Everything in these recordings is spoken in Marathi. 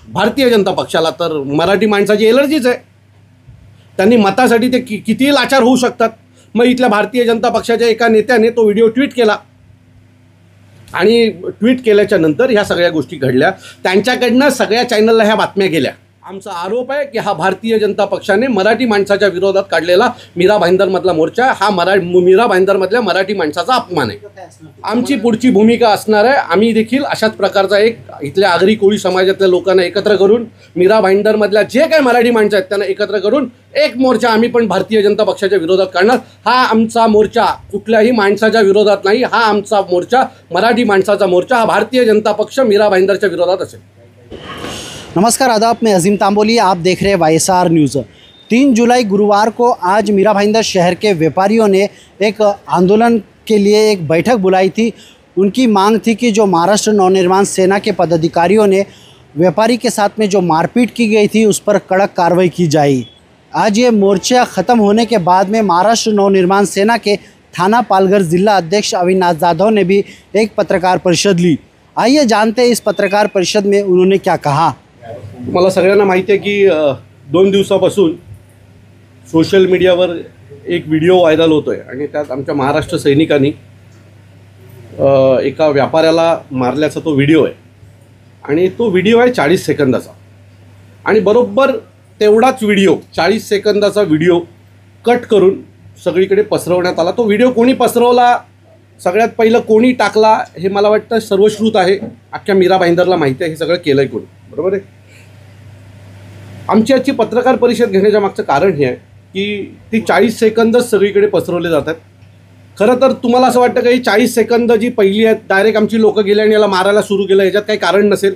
भारतीय जनता पक्षाला तर मराठी माणसाची एलर्जीच आहे. त्यांनी मतासाठी ते कितीही लाचार होऊ शकतात. मग इथल्या भारतीय जनता पक्षाच्या एका नेत्याने तो व्हिडिओ ट्विट केला आणि ट्विट केल्याच्या नंतर ह्या सगळ्या गोष्टी घडल्या. त्यांच्याकडनं सगळ्या चॅनलला ह्या बातम्या गेल्या. आमचा आरोप आहे की हा भारतीय जनता पक्षाने मराठी माणसाच्या विरोधात काढलेला मीरा भाईंदरमधला मोर्चा हा मीरा भाईंदरमधल्या मराठी माणसाचा अपमान आहे. आमची पुढची भूमिका असणार आहे. आम्ही देखील अशाच प्रकारचा एक इथल्या आगरी कोळी समाजातल्या लोकांना एकत्र करून मीरा भाईंदरमधल्या जे काही मराठी माणसं आहेत त्यांना एकत्र करून एक मोर्चा आम्ही पण भारतीय जनता पक्षाच्या विरोधात काढणार. हा आमचा मोर्चा कुठल्याही माणसाच्या विरोधात नाही. हा आमचा मोर्चा मराठी माणसाचा मोर्चा हा भारतीय जनता पक्ष मीरा भाईंदरच्या विरोधात असेल. नमस्कार आदाब, मैं अजीम तांबोली, आप देख रहे हैं YSR न्यूज़। 3 जुलाई गुरुवार को आज मीरा भाईंदर शहर के व्यापारियों ने एक आंदोलन के लिए एक बैठक बुलाई थी। उनकी मांग थी कि जो महाराष्ट्र नवनिर्माण सेना के पदाधिकारियों ने व्यापारी के साथ में जो मारपीट की गई थी उस पर कड़क कार्रवाई की जाए। आज ये मोर्चा ख़त्म होने के बाद में महाराष्ट्र नवनिर्माण सेना के थाना पालघर ज़िला अध्यक्ष अविनाश जाधव ने भी एक पत्रकार परिषद ली। आइए जानते हैं इस पत्रकार परिषद में उन्होंने क्या कहा। मला सगळ्यांना माहिती आहे की 2 दिवसापासून सोशल मीडियावर एक व्हिडिओ व्हायरल होतोय आणि त्यात आमच्या महाराष्ट्र सैनिकांनी एका व्यापाऱ्याला मारल्याचा तो व्हिडिओ आहे आणि तो व्हिडिओ आहे 40 सेकंदाचा आणि बरोबर तेवढाच व्हिडिओ 40 सेकंदाचा व्हिडिओ कट करून सगळीकडे पसरवण्यात आला. तो व्हिडिओ कोणी पसरवला, सगळ्यात पहिलं कोणी टाकला हे मला वाटतं सर्वश्रुत आहे. अख्ख्या मीरा भाईंदरला माहिती आहे हे सगळं केलंय कोणी. बरोबर आहे. आमची आजची पत्रकार परिषद घेण्याच्या मागचं कारण हे आहे की ती 40 सेकंदच सगळीकडे पसरवले जातात. खरं तर तुम्हाला असं वाटतं का ही 40 सेकंद जी पहिली आहेत डायरेक्ट आमची लोकं गेले आणि याला मारायला सुरू केलं, याच्यात काही कारण नसेल.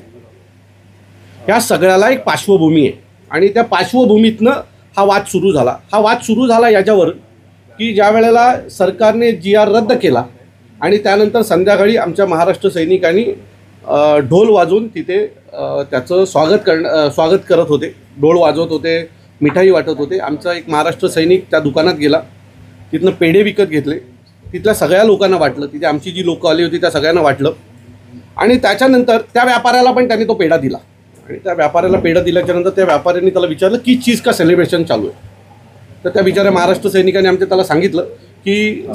ह्या सगळ्याला एक पार्श्वभूमी आहे आणि त्या पार्श्वभूमीतनं हा वाद सुरू झाला. हा वाद सुरू झाला याच्यावर की ज्या वेळेला सरकारने GR रद्द केला आणि त्यानंतर संध्याकाळी आमच्या महाराष्ट्र सैनिकांनी ढोल वाजवून तिथे त्याचं स्वागत करत होते. ढोल वाजवत होते, मिठाई वाटत होते. आमचा एक महाराष्ट्र सैनिक त्या दुकानात गेला, तिथनं पेढे विकत घेतले, तिथल्या सगळ्या लोकांना वाटलं. तिथे आमची जी लोकं आली होती त्या सगळ्यांना वाटलं आणि त्याच्यानंतर त्या व्यापाऱ्याला पण त्यांनी तो पेढा दिला आणि त्या व्यापाऱ्याला पेढा दिल्याच्यानंतर त्या व्यापाऱ्यांनी त्याला विचारलं की चीज का सेलिब्रेशन चालू आहे. तर त्या बिचाऱ्या महाराष्ट्र सैनिकांनी आमच्या त्याला सांगितलं की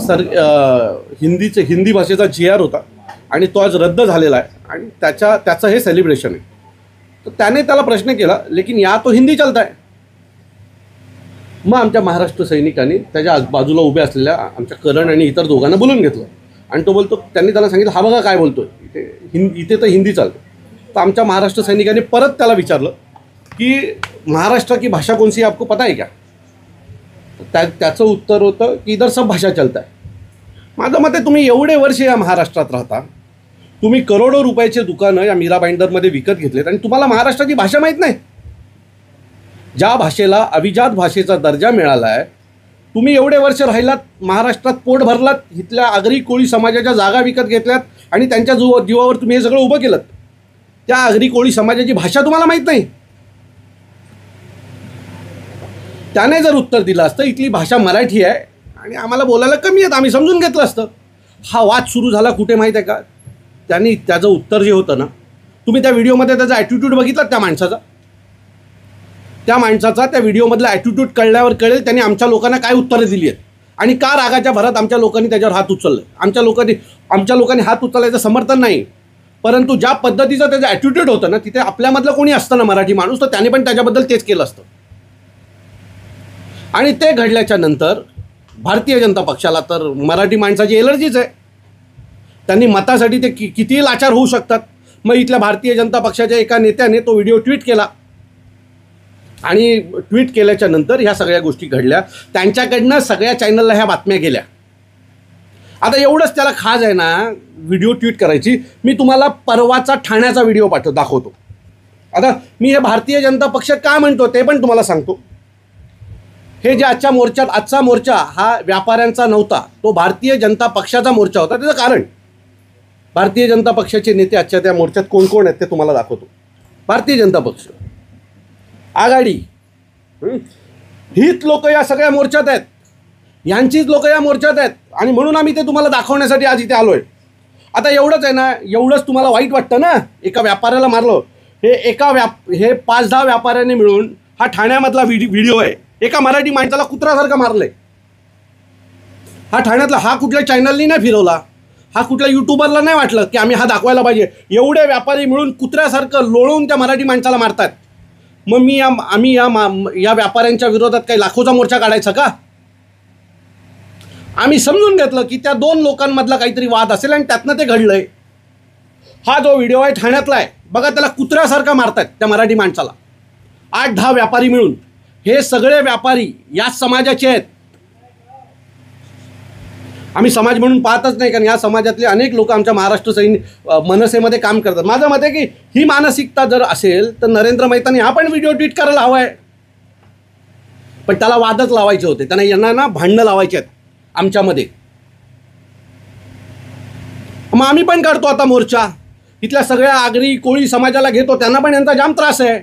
हिंदी भाषेचा GR होता आणि तो आज रद्द झालेला आहे आणि त्याचं हे सेलिब्रेशन आहे. तर त्याने त्याला प्रश्न केला लेकिन या तो हिंदी चलता है. मग आमच्या महाराष्ट्र सैनिकांनी त्याच्या बाजूला उभे असलेल्या आमच्या करण आणि इतर दोघांना बोलून घेतलं आणि तो बोलतो, त्यांनी त्याला सांगितलं हा बघा काय बोलतोय, इथे तर हिंदी चालतं. तर आमच्या महाराष्ट्र सैनिकांनी परत त्याला विचारलं की महाराष्ट्र की भाषा कौन सी है आपको पता है क्या. त्याचं उत्तर होतं की इधर सब भाषा चलता है. माझं मत आहे तुम्ही एवढे वर्ष या महाराष्ट्रात राहता, तुम्ही करोडो रुपयाचे दुकानं या मीरा भाईंदरमध्ये विकत घेतलेत आणि तुम्हाला महाराष्ट्राची भाषा माहीत नाही. ज्या भाषेला अभिजात भाषेचा दर्जा मिळाला आहे, तुम्ही एवढे वर्ष राहिलात, महाराष्ट्रात पोट भरलात, इथल्या आगरी कोळी समाजाच्या जागा विकत घेतल्यात आणि त्यांच्या जीवावर तुम्ही हे सगळं उभं केलं. त्या आगरी कोळी समाजाची भाषा तुम्हाला माहीत नाही. त्याने जर उत्तर दिलं असतं इथली भाषा मराठी आहे आणि आम्हाला बोलायला कमी आहेत, आम्ही समजून घेतलं असतं. हा वाद सुरू झाला कुठे माहीत आहे का. त्यांनी त्याचं उत्तर जे होतं ना, तुम्ही त्या व्हिडिओमध्ये त्याचा ॲटिट्यूड बघितलात त्या माणसाचा त्या व्हिडिओमधला ॲटिट्यूड कळल्यावर कळेल त्यांनी आमच्या लोकांना काय उत्तरं दिली आहेत आणि का रागाच्या भरात आमच्या लोकांनी त्याच्यावर हात उचलले. आमच्या लोकांनी हात उचलायचं समर्थन नाही, परंतु ज्या पद्धतीचं त्याचं ॲटिट्यूड होतं ना, तिथे आपल्यामधलं कोणी असतं ना मराठी माणूस, तर त्याने पण त्याच्याबद्दल तेच केलं असतं. आणि ते घडल्याच्या नंतर भारतीय जनता पक्षाला तर मराठी माणसाची एलर्जीच आहे. त्यांनी मतासाठी ते कितीही लाचार होऊ शकतात. मग इथल्या भारतीय जनता पक्षाच्या एका नेत्याने तो व्हिडिओ ट्विट केला आणि ट्विट केल्याच्या नंतर ह्या सगळ्या गोष्टी घडल्या. त्यांच्याकडनं सगळ्या चॅनलला ह्या बातम्या गेल्या. आता एवढंच त्याला खाज आहे ना व्हिडिओ ट्विट करायची. मी तुम्हाला परवाचा ठाण्याचा व्हिडिओ दाखवतो. आता मी हे भारतीय जनता पक्ष का म्हणतो ते पण तुम्हाला सांगतो. हे जे आजचा मोर्चा हा व्यापाऱ्यांचा नव्हता, तो भारतीय जनता पक्षाचा मोर्चा होता. त्याचं कारण भारतीय जनता पक्षाचे नेते आजच्या त्या मोर्चात कोण कोण आहेत ते तुम्हाला दाखवतो. भारतीय जनता पक्ष, आघाडी, हीच लोक या सगळ्या मोर्चात आहेत, यांचीच लोक या मोर्चात आहेत आणि म्हणून आम्ही ते तुम्हाला दाखवण्यासाठी आज इथे आलो आहे. आता एवढंच आहे ना, एवढंच तुम्हाला वाईट वाटतं ना, एका व्यापाऱ्याला मारलं, हे 5-10 व्यापाऱ्यांनी मिळून हा ठाण्यामधला व्हिडिओ आहे. एका मराठी माणसाला कुत्र्यासारखं मारलंय. हा ठाण्यातला, हा कुठल्या चॅनलनी नाही फिरवला, हा कुठल्या यूट्यूबरला नाही वाटलं की आम्ही हा दाखवायला पाहिजे. एवढे व्यापारी मिळून कुत्र्यासारखं लोळून त्या मराठी माणसाला मारतात. मग आम्ही या व्यापाऱ्यांच्या विरोधात काही लाखोचा मोर्चा काढायचा का? आम्ही समजून घेतलं की त्या 2 लोकांमधला काहीतरी वाद असेल आणि त्यातनं ते घडलंय. हा जो व्हिडिओ आहे ठाण्यातला आहे बघा, त्याला कुत्र्यासारखा मारतात त्या मराठी माणसाला. 8-10 व्यापारी मिळून. हे सगळे व्यापारी याच समाजाचे आहेत. आम्ही समाज म्हणून पाहतच नाही, कारण या समाजातले अनेक लोक आमच्या महाराष्ट्र मनसेमध्ये काम करतात. माझं मत आहे की ही मानसिकता जर असेल तर नरेंद्र मेहतांनी हा पण व्हिडिओ ट्विट करायला हवा आहे. पण त्याला वादच लावायचे होते, त्यांना यांना ना भांडणं लावायचे आहेत आमच्यामध्ये. मग आम्ही पण काढतो आता मोर्चा. इथल्या सगळ्या आगरी कोळी समाजाला घेतो, त्यांना पण यांचा जाम त्रास आहे.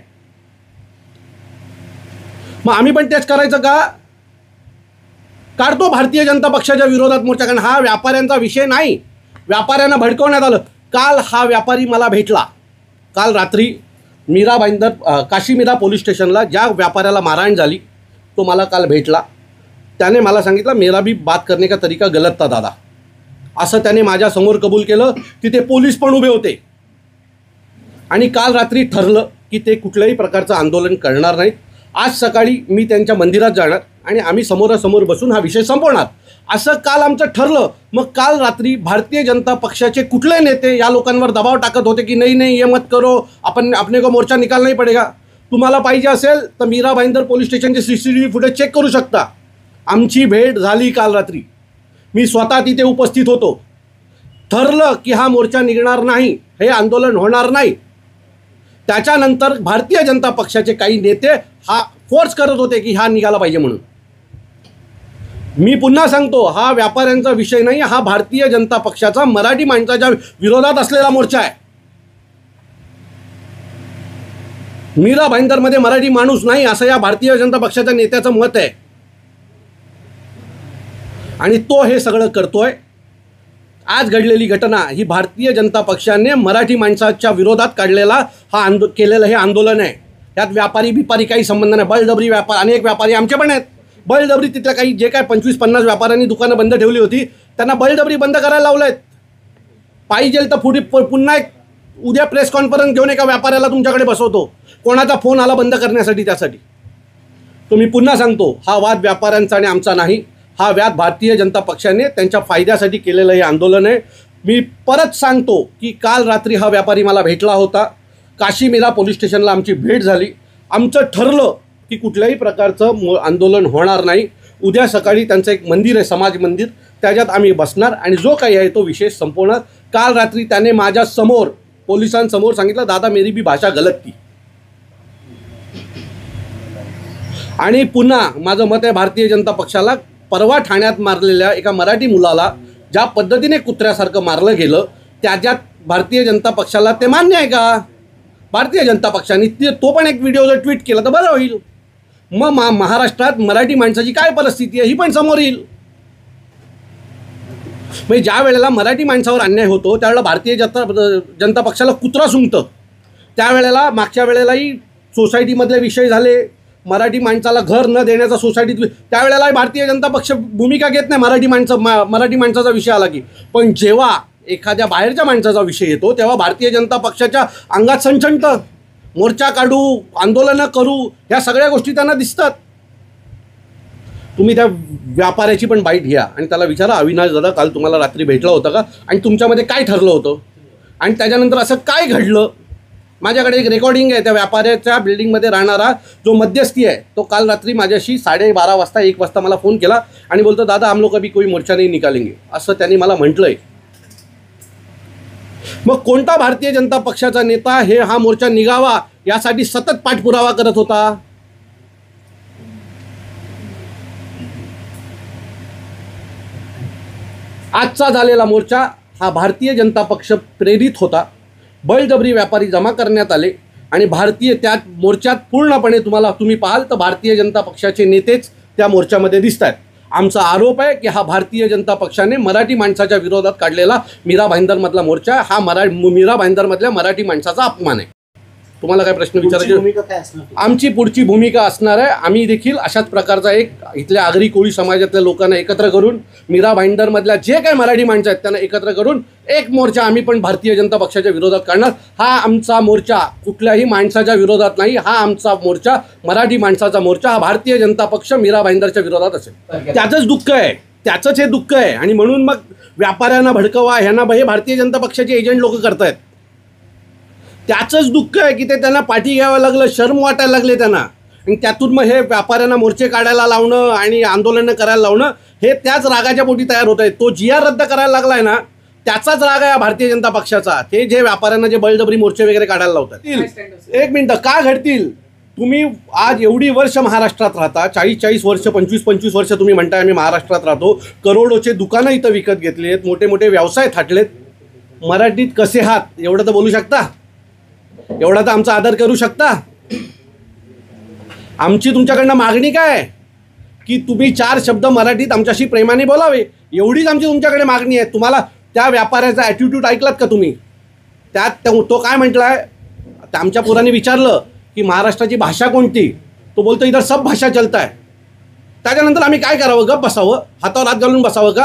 मग आम्ही पण तेच करायचं का? काढतो भारतीय जनता पक्षाच्या विरोधात मोर्चा. कारण हा व्यापाऱ्यांचा विषय नाही. व्यापाऱ्यांना भडकवण्यात आलं. काल हा व्यापारी मला भेटला. काल रात्री काशीमीरा पोलीस स्टेशनला ज्या व्यापाऱ्याला मारहाण झाली तो मला काल भेटला. त्याने मला सांगितलं, मेरा भी बात करने का तरीका गलत था दादा, असं त्याने माझ्यासमोर कबूल केलं. तिथे पोलीस पण उभे होते. आणि काल रात्री ठरलं की ते कुठल्याही प्रकारचं आंदोलन करणार नाहीत. आज सकाळी मी त्यांच्या मंदिरात जाणार आणि आम्ही समोरासमोर बसून हा विषय संपवणार, असं काल आमचं ठरलं. मग काल रात्री भारतीय जनता पक्षाचे कुठले नेते या लोकांवर दबाव टाकत होते की नाही ये मत करो, अपने को मोर्चा निकालना ही पडेगा. तुम्हाला पाहिजे असेल तर मीरा भाईंदर पोलीस स्टेशनचे CCTV फुटेज चेक करू शकता. आमची भेट झाली काल रात्री. मी स्वतः तिथे उपस्थित होतो. ठरलं की हा मोर्चा निघणार नाही, हे आंदोलन होणार नाही. त्याच्यानंतर भारतीय जनता पक्षाचे काही नेते हा फोर्स करत होते की हा निघाला पाहिजे म्हणून. मी पुन्हा सांगतो, हा व्यापाऱ्यांचा विषय नाही, हा भारतीय जनता पक्षाचा मराठी माणसाच्या विरोधात असलेला मोर्चा आहे. मीरा भाईंदरमध्ये मराठी माणूस नाही असं या भारतीय जनता पक्षाच्या नेत्याचं मत आहे. आणि तो हे सगळं करतोय. आज घडलेली घटना ही भारतीय जनता पक्षाने मराठी माणसाच्या विरोधात काढलेला केलेलं हे आंदोलन आहे. त्यात व्यापारी बिपारी काही संबंध नाही. बळजबरी व्यापार, अनेक व्यापारी आमचे पण आहेत. बळजबरी तिथल्या काही जे काय 25-50 व्यापाऱ्यांनी दुकानं बंद ठेवली होती त्यांना बळजबरी बंद करायला लावलेत. पाहिजे तर पुन्हा एक उद्या प्रेस कॉन्फरन्स घेऊन एका व्यापाऱ्याला तुमच्याकडे बसवतो. कोणाचा फोन आला बंद करण्यासाठी, त्यासाठी. तो मी पुन्हा सांगतो, हा वाद व्यापाऱ्यांचा आणि आमचा नाही. हा वाद भारतीय जनता पक्षाने त्यांच्या फायद्यासाठी केलेलं हे आंदोलन आहे. मी परत सांगतो की काल रात्री हा व्यापारी मला भेटला होता. काशीमीरा पोलीस स्टेशनला आमची भेट झाली. आमचं ठरलं की कुठल्याही प्रकारचं आंदोलन होणार नाही. उद्या सकाळी त्यांचं एक मंदिर आहे, समाज मंदिर, त्याच्यात आम्ही बसणार आणि जो काही आहे तो विषय संपवणार. काल रात्री त्याने माझ्यासमोर पोलिसांसमोर सांगितलं, दादा मेरी भी भाषा गलत थी. आणि पुन्हा माझं मत आहे भारतीय जनता पक्षाला, परवा ठाण्यात मारलेल्या एका मराठी मुलाला ज्या पद्धतीने कुत्र्यासारखं मारलं गेलं त्याच्यात भारतीय जनता पक्षाला ते मान्य आहे का? भारतीय जनता पक्षाने तो पण एक व्हिडिओ जर ट्विट केला तर बरं होईल. मग महाराष्ट्रात मराठी माणसाची काय परिस्थिती आहे ही पण समोर येईल. म्हणजे ज्या वेळेला मराठी माणसावर अन्याय होतो त्यावेळेला भारतीय जनता पक्षाला कुत्रा सुंगतं. त्यावेळेला मागच्या वेळेलाही सोसायटीमधले विषय झाले, मराठी माणसाला घर न देण्याचा सोसायटीत, त्यावेळेला भारतीय जनता पक्ष भूमिका घेत नाही मराठी माणसाचा विषय आला की. पण जेव्हा एखाद्या बाहेरच्या माणसाचा विषय येतो तेव्हा भारतीय जनता पक्षाच्या अंगात सणसणतं. मोर्चा काढू, आंदोलनं करू, ह्या सगळ्या गोष्टी त्यांना दिसतात. तुम्ही त्या व्यापाऱ्याची पण बाईट घ्या आणि त्याला विचारा, अविनाश दादा काल तुम्हाला रात्री भेटला होता का आणि तुमच्यामध्ये काय ठरलं होतं आणि त्याच्यानंतर असं काय घडलं. माझ्याकडे एक रेकॉर्डिंग आहे. त्या व्यापाऱ्याच्या बिल्डिंगमध्ये राहणारा जो मध्यस्थी आहे तो काल रात्री माझ्याशी 12:30 वाजता 1 वाजता मला फोन केला आणि बोलतो, दादा हम लोग कभी कोई मोर्चा नहीं निकालेंगे, असं त्यांनी मला म्हटलंय. मग कोणता भारतीय जनता पक्षाचा नेता हा मोर्चा निघावा यासाठी सतत पाठपुरावा करत होता? आजचा झालेला मोर्चा हा भारतीय जनता पक्ष प्रेरित होता. बळजबरी व्यापारी जमा करण्यात आले आणि त्या मोर्चात पूर्णपणे तुम्ही पाहाल तर भारतीय जनता पक्षाचे नेतेच त्या मोर्चामध्ये दिसत आहेत. आमचा आरोप आहे की हा भारतीय जनता पक्षाने मराठी माणसाच्या विरोधात काढलेला मीरा भाईंदरमधला मोर्चा हा मीरा भाईंदरमधल्या मराठी माणसाचा अपमान आहे. तुम्हाला काय प्रश्न पुढची विचारायचे? भूमिका काय असणार? आमची पुढची भूमिका असणार आहे, आम्ही देखील अशाच प्रकारचा एक इथल्या आगरी कोळी समाजातल्या लोकांना एकत्र करून मीरा भाईंदरमधल्या जे काही मराठी माणसं आहेत त्यांना एकत्र करून एक मोर्चा आम्ही पण भारतीय जनता पक्षाच्या विरोधात काढणार. हा आमचा मोर्चा कुठल्याही माणसाच्या विरोधात नाही, हा आमचा मोर्चा मराठी माणसाचा मोर्चा, हा भारतीय जनता पक्ष मीरा भाईंदरच्या विरोधात असेल. त्याचंच दुःख आहे, त्याचंच हे दुःख आहे. आणि म्हणून मग व्यापाऱ्यांना भडकवा, ह्यांना हे भारतीय जनता पक्षाचे एजंट लोक करतायत. त्याचंच दुःख आहे की ते त्यांना पाठी घ्यावं लागलं, शर्म वाटायला लागले त्यांना. आणि त्यातून मग हे व्यापाऱ्यांना मोर्चे काढायला लावणं आणि आंदोलनं करायला लावणं हे त्याच रागाच्या पोटी तयार होत आहे. तो जी आर रद्द करायला लागला आहे ना, त्याचाच राग आहे भारतीय जनता पक्षाचा. ते जे व्यापाऱ्यांना जे बळजबरी मोर्चे वगैरे काढायला लावतात, एक मिनटं का घडतील? तुम्ही आज एवढी वर्ष महाराष्ट्रात राहता, 40 वर्ष, 25 वर्ष तुम्ही म्हणताय आम्ही महाराष्ट्रात राहतो, करोडोचे दुकानं इथं विकत घेतलेत, मोठे मोठे व्यवसाय थाटलेत. मराठीत कसे आहात एवढं तर बोलू शकता? एवढा तर आमचा आदर करू शकता? आमची तुमच्याकडनं मागणी काय की तुम्ही 4 शब्द मराठीत आमच्याशी प्रेमाने बोलावे, एवढीच आमची तुमच्याकडे मागणी आहे. तुम्हाला त्या व्यापाऱ्याचा ॲटिट्यूड ऐकलात का तुम्ही? त्यात तो काय म्हटलाय, आमच्या पोरांनी विचारलं की महाराष्ट्राची भाषा कोणती, तो बोलतो इधर सब भाषा चलता है. त्याच्यानंतर आम्ही काय करावं? गप बसावं, हातावर हात घालून बसावं का?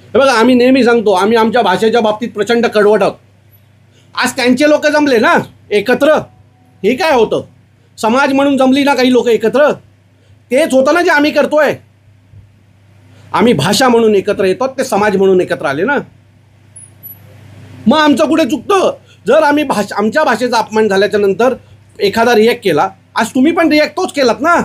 हे बघा, आम्ही नेहमी सांगतो आम्ही आमच्या भाषेच्या बाबतीत प्रचंड कडवट आहोत. आज त्यांचे लोक जमले ना एकत्र, हे काय होतं? समाज म्हणून जमली ना काही लोक एकत्र, तेच होतं ना जे आम्ही करतोय. आम्ही भाषा म्हणून एकत्र येतो, ते समाज म्हणून एकत्र आले ना. मग आमचं कुठे चुकतं? जर आम्ही आमच्या भाषेचा अपमान झाल्याच्या नंतर एखादा रिॲक्ट केला, आज तुम्ही पण रिॲक्ट तोच केलात ना,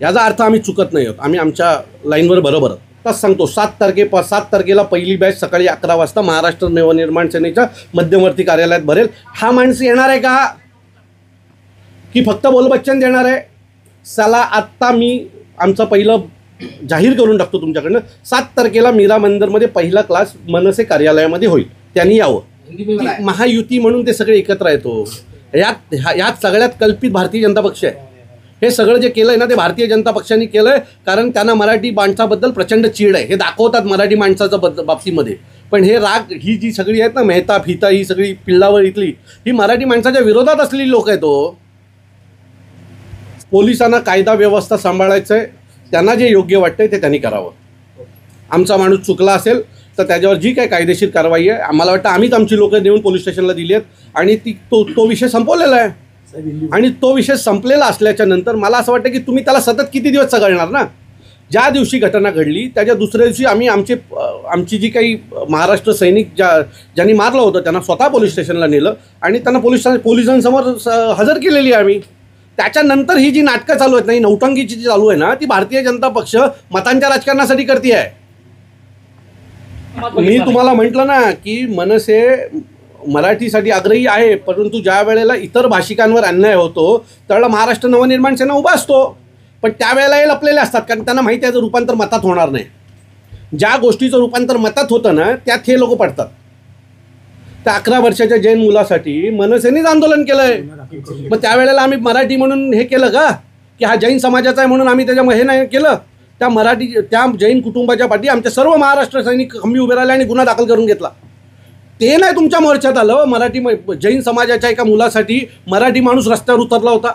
याचा अर्थ आम्ही चुकत नाही आहोत, आम्ही आमच्या लाईनवर बरोबर आहोत. तसं सांगतो 7 तारखेला पहिली बॅच सकाळी 11 वाजता महाराष्ट्र नवनिर्माण सेनेच्या मध्यवर्ती कार्यालयात भरेल. हा माणूस येणार आहे का की फक्त बोलबच्चन देणार आहे? चला आत्ता मी आमचं पहिलं जाहीर करून टाकतो तुमच्याकडनं. 7 तारखेला मीरा मंदिरमध्ये पहिला क्लास मनसे कार्यालयामध्ये होईल, त्यांनी यावं. महायुती म्हणून ते सगळे एकत्र येतो. यात सगळ्यात कल्पित भारतीय जनता पक्ष आहे. हे सगळं जे केलं आहे ना ते भारतीय जनता पक्षाने केलं आहे, कारण त्यांना मराठी माणसाबद्दल प्रचंड चीड आहे. हे दाखवतात मराठी माणसाच्या बाबतीमध्ये. पण हे राग, ही जी सगळी आहेत ना, मेहता फिता, ही सगळी पिल्लावर इथली, ही मराठी माणसाच्या विरोधात असलेली लोक आहेत. पोलिसांना कायदा व्यवस्था सांभाळायचं आहे, त्यांना जे योग्य वाटतंय ते त्यांनी करावं. आमचा माणूस चुकला असेल तर त्याच्यावर जी काही कायदेशीर कारवाई आहे, आम्हाला वाटतं आम्हीच आमची लोकं नेऊन पोलीस स्टेशनला दिली आहेत आणि तो विषय संपवलेला आहे. आणि तो विषय संपलेला असल्याच्या नंतर मला असं वाटतं की तुम्ही त्याला सतत किती दिवस चघळणार ना. ज्या दिवशी घटना घडली त्याच्या दुसऱ्या दिवशी आम्ही आमची जी काही महाराष्ट्र सैनिक ज्यांनी मारलं होतं त्यांना स्वतः पोलीस स्टेशनला नेलं आणि त्यांना पोलिसांसमोर हजर केलेली आहे आम्ही. त्याच्यानंतर ही जी नाटकं चालू आहेत ना, ही नौटंकीची जी चालू आहे ना, ती भारतीय जनता पक्ष मतांच्या राजकारणासाठी करते आहे. मी तुम्हाला म्हटलं ना की मनसे मराठीसाठी आग्रही आहे, परंतु ज्या वेळेला इतर भाषिकांवर अन्याय होतो त्यावेळेला महाराष्ट्र नवनिर्माण सेना उभा असतो. पण त्यावेळेला हे लपलेले असतात, कारण त्यांना माहिती आहे याचं रूपांतर मतात होणार नाही. ज्या गोष्टीचं रूपांतर मतात होतं ना त्यात हे लोक पडतात. त्या 11 वर्षाच्या जैन मुलासाठी मनसेनेच आंदोलन केलं आहे. मग त्यावेळेला आम्ही मराठी म्हणून हे केलं का की हा जैन समाजाचा आहे म्हणून आम्ही त्याच्यामुळे हे नाही केलं? त्या जैन कुटुंबाच्या पाठी आमच्या सर्व महाराष्ट्र सैनिक खंबी उभे राहिले आणि गुन्हा दाखल करून घेतला. ते नाही तुमच्या मोर्चात आलं. मराठी जैन समाजाच्या एका मुलासाठी मराठी माणूस रस्त्यावर उतरला होता.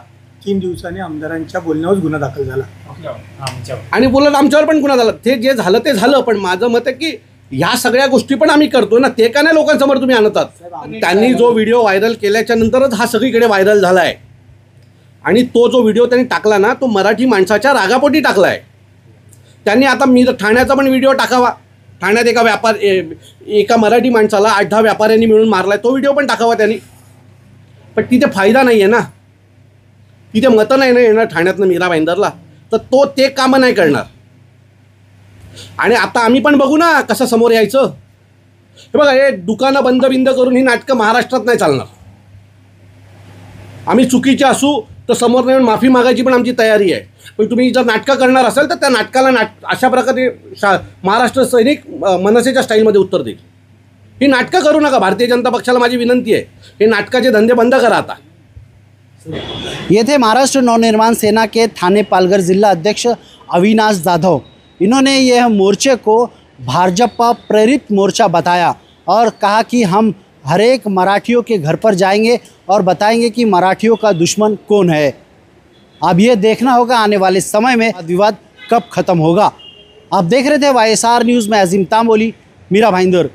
3 दिवसांनी आमदारांच्या बोलण्यावर गुन्हा दाखल झाला आणि बोलत आमच्यावर पण गुन्हा झाला. ते जे झालं ते झालं, पण माझं मत आहे की ह्या सगळ्या गोष्टी पण आम्ही करतो ना, ते का नाही लोकांसमोर तुम्ही आणतात? त्यांनी जो व्हिडिओ व्हायरल केल्याच्या नंतरच हा सगळीकडे व्हायरल झाला आहे. आणि तो जो व्हिडिओ त्यांनी टाकला ना तो मराठी माणसाच्या रागापोटी टाकला आहे. त्यांनी आता ठाण्याचा पण व्हिडिओ टाकावा. ठाण्यात एका मराठी माणसाला 8-10 व्यापाऱ्यांनी मिळून मारलाय, तो व्हिडिओ पण टाकावा त्यांनी. पण तिथे फायदा नाही आहे ना, तिथे मतं नाही ना येणार ठाण्यातनं मीरा भाईंदरला, तर ते कामं नाही करणार. आणि आता आम्ही पण बघू ना कसं समोर यायचं. हे बघा, हे दुकानं बंद करून ही नाटकं महाराष्ट्रात नाही चालणार. आम्ही चुकीचे असू तर समोर येऊन माफी मागायची पण आमची तयारी आहे. पण तुम्ही जर नाटकं करणार असाल तर त्या नाटकाला अशा प्रकारे महाराष्ट्र सैनिक मनसेच्या स्टाईलमध्ये उत्तर देईल. ही नाटकं करू नका. भारतीय जनता पक्षाला माझी विनंती आहे, हे नाटकाचे धंदे बंद करा आता. ये थे महाराष्ट्र नवनिर्माण सेना के थाने पालघर जिला अध्यक्ष अविनाश जाधव. इन्होंने यह मोर्चे को भाजपा प्रेरित मोर्चा बताया और कहा कि हम हर एक मराठियों के घर पर जाएंगे और बताएंगे कि मराठियों का दुश्मन कौन है। अब ये देखना होगा आने वाले समय में विवाद कब खत्म होगा। आप देख रहे थे YSR न्यूज़ में अजीम तांबोली, मीरा भाईंदर।